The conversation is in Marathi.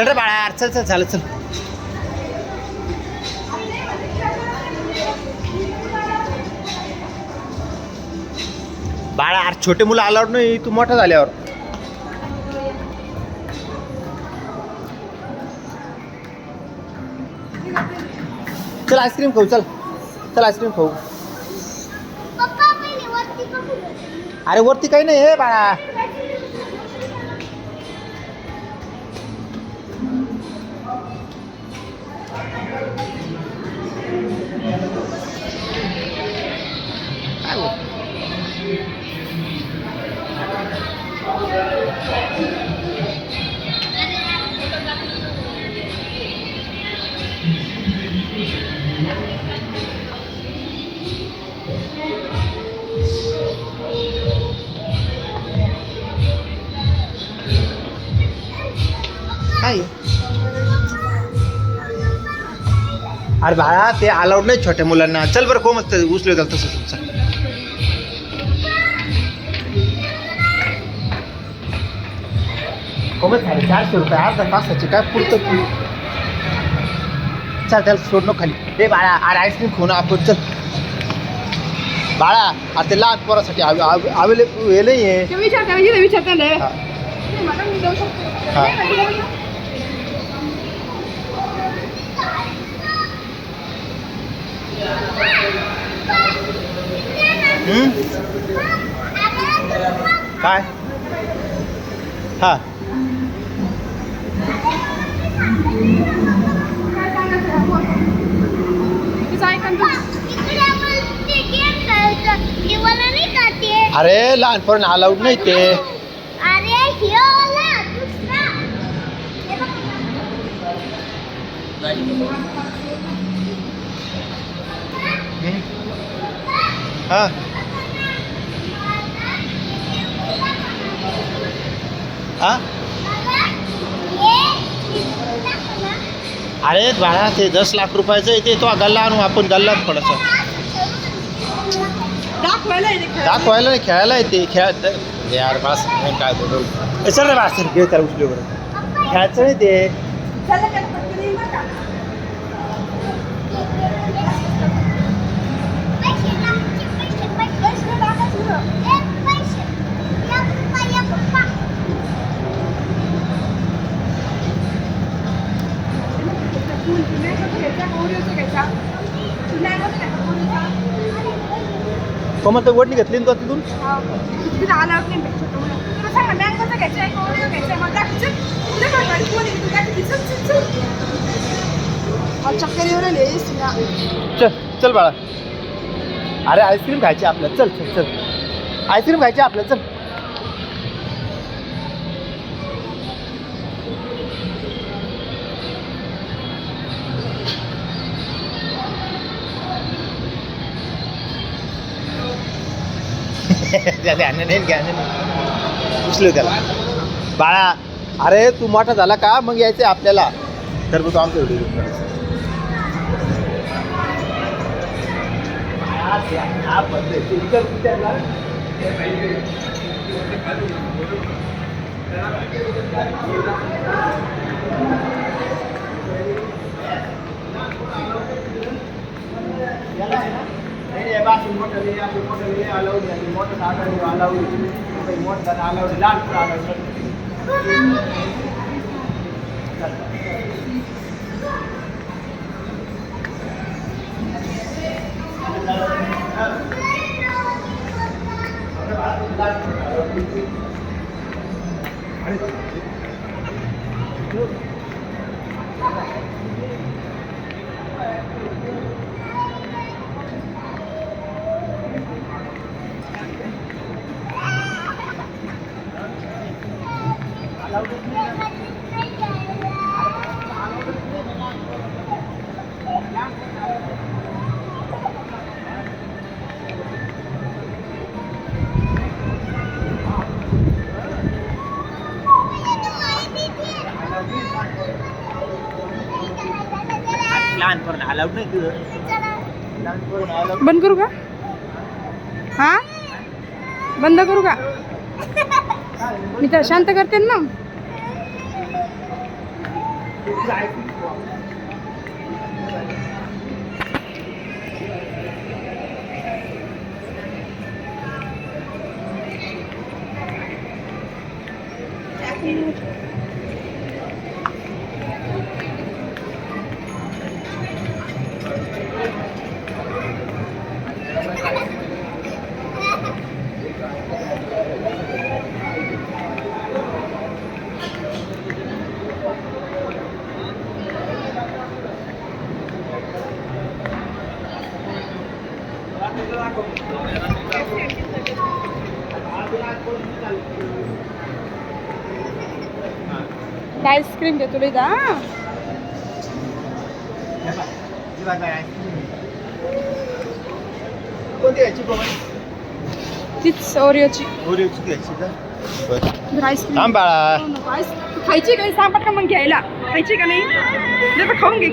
चल रे बाळा, चल चल चालत चल. बाळा अरे छोटे मुलं अलाउड नाही, तू मोठा झाल्यावर. चल आईस्क्रीम खाऊ, चल चल आईस्क्रीम खाऊ. अरे वरती काही नाही हे बाळा. काय अरे बाळा ते अलाउड नाही छोट्या मुलांना. चल बरं कोमत उचलू द्याल तसं. चल कोमत 450 रुपये अर्धा तासाचे काय पुरतं. चल त्याला सोड नको खाली. हे बाळा अरे आईस्क्रीम खाऊ ना आपण. चल बाळा आता ते लहान पोरासाठी अवेलेबल हे नाही आहे. काय हा अरे लहानपण अलाउड नाही ते. हा हा अरे बाळा ते 10 लाख रुपयाचं आहे ते. तो गल्ला आणू आपण गल्लात थोडंसं दाखवायला नाही, खेळायला येते. खेळायचं यार बस काय बोलू. चल रे बास घे त्याला उचलू बरं. खेळायचं नाही ते. कोमत वडणी घेतली ना तो तिथून. चल चल बाळा. अरे आईस्क्रीम खायची आपल्याला. चल चल चल आईस्क्रीम खायची आपल्याला. चल उचलू त्याला बाळा. अरे तू मोठा झाला का मग यायचं आपल्याला. तर तू आमचं व्हिडिओ लहानपण अलाउड नाही तुझं. बंद करू का? हा बंद करू का? मी तर शांत करते ना. आईस्क्रीम दे तुला इथं हा. कोणती घ्यायची बाबा? तीच ओरिओची ओरिओची घ्यायची का? बरं आईस्क्रीम थांब बाळा. खायची का सांग पटकन मग घ्यायला खायची का नाही? खाऊन घे.